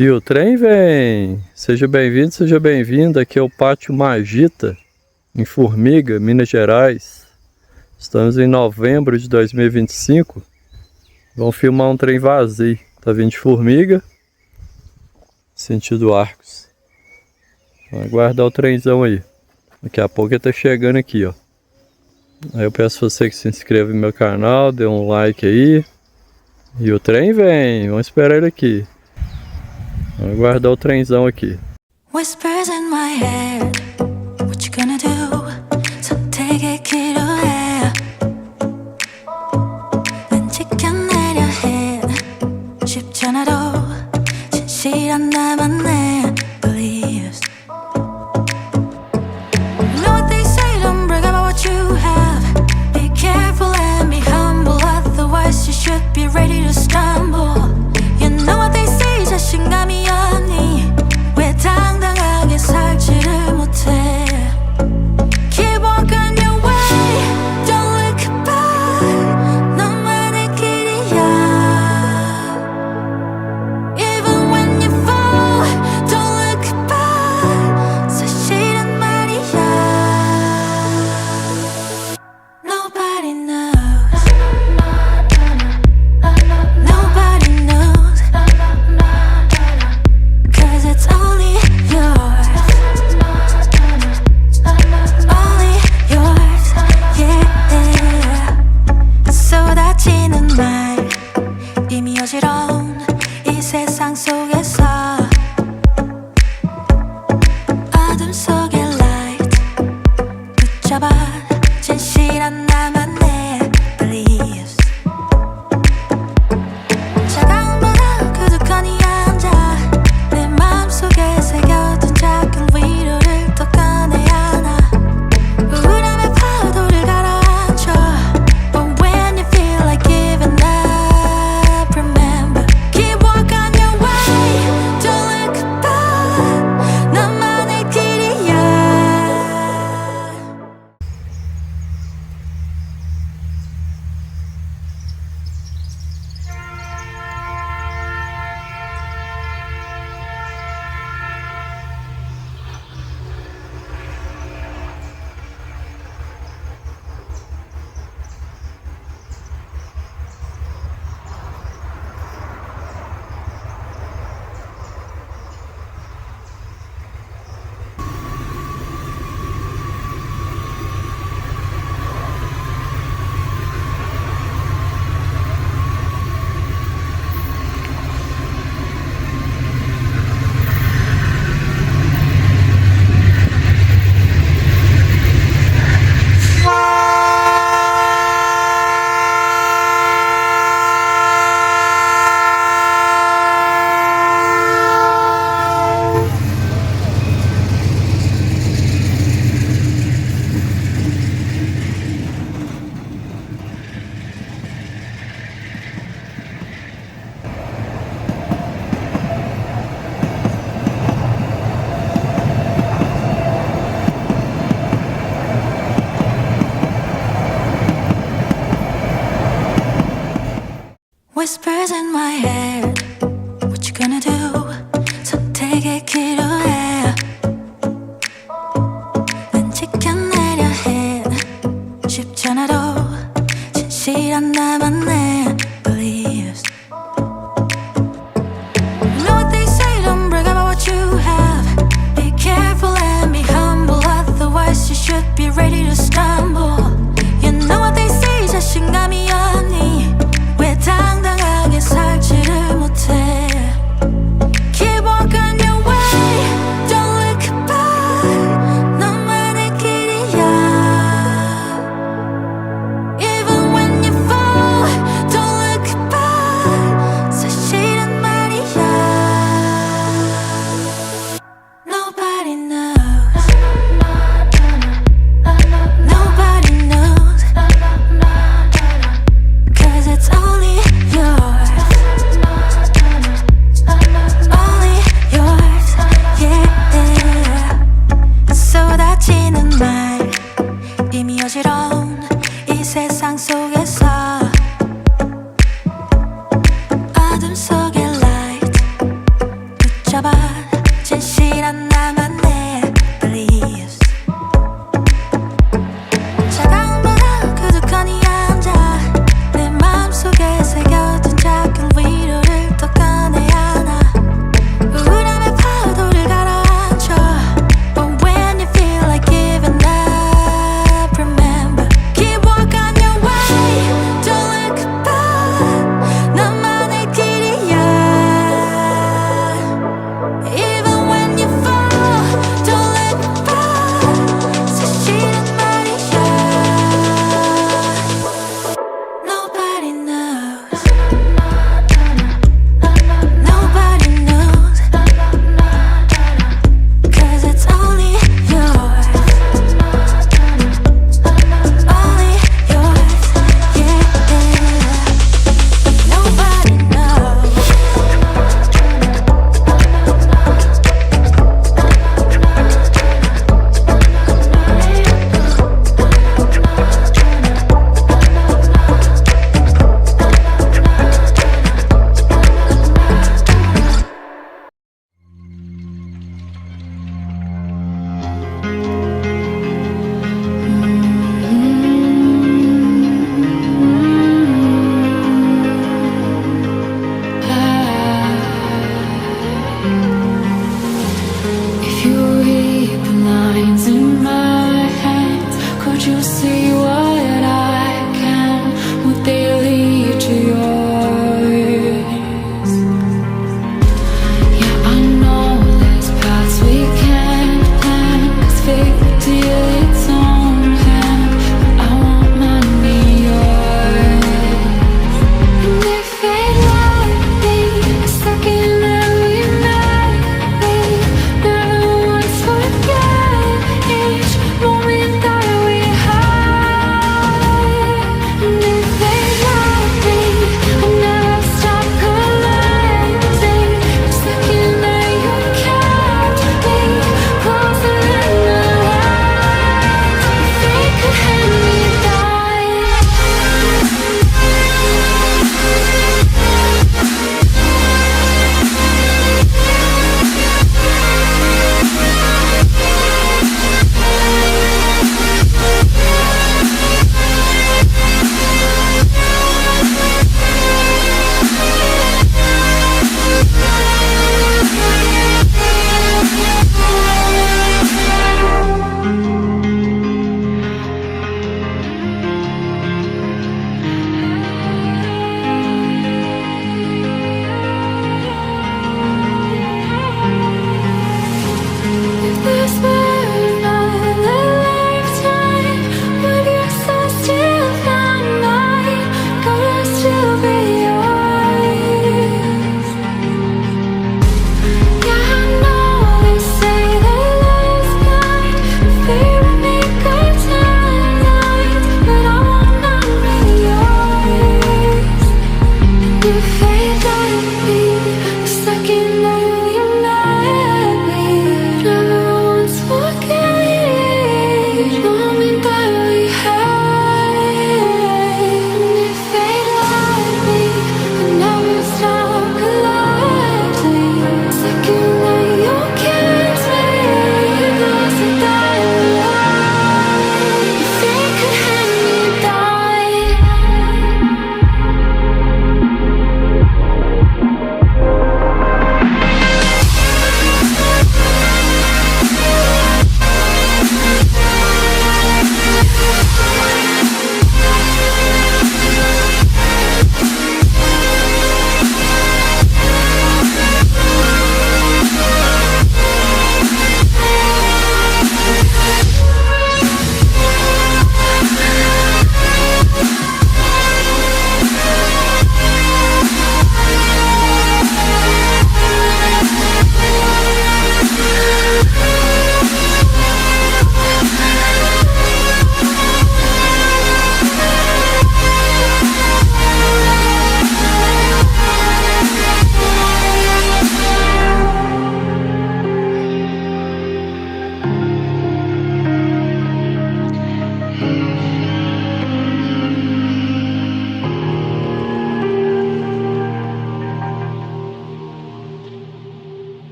E o trem vem! Seja bem-vindo, seja bem-vinda. Aqui é o Pátio Magita, em Formiga, Minas Gerais. Estamos em novembro de 2025. Vamos filmar um trem vazio. Tá vindo de Formiga, sentido Arcos. Vamos aguardar o trenzão aí. Daqui a pouco ele tá chegando aqui, ó. Aí eu peço você que se inscreva no meu canal, dê um like aí. E o trem vem, vamos esperar ele aqui. Vamos aguardar o trenzão aqui. Whispers in my head, what you gonna do? 선택의 기로에 왠지가 내려 해 쉽지 않아도 진실한 나만의 beliefs. You know what they say, don't brag about what you have. Be careful and be humble, otherwise you should be ready to stumble. You know what they say, 자신감이 없니? 왜 당당하게 살지를 못해? Keep walking your way, don't look back. 너만의 길이야. Even when you fall, don't look back. 사실은 말이야. Nobody knows. Nobody knows. 'Cause it's only yours. Only yours, yeah. 쏟아지는 말 이미 어지러운 이 세상 속에서 어둠 속의 light 붙잡아 진실한 나만의 beliefs. 차가운 바람 그득하니 앉아 내 마음속에 새겨둔 작은 위로를 또 꺼내야 하나. 우울함의 파도를 가라앉혀. But when you feel like giving up, remember, keep walking your way, don't look back. 너만의 길이야. Whispers in my head,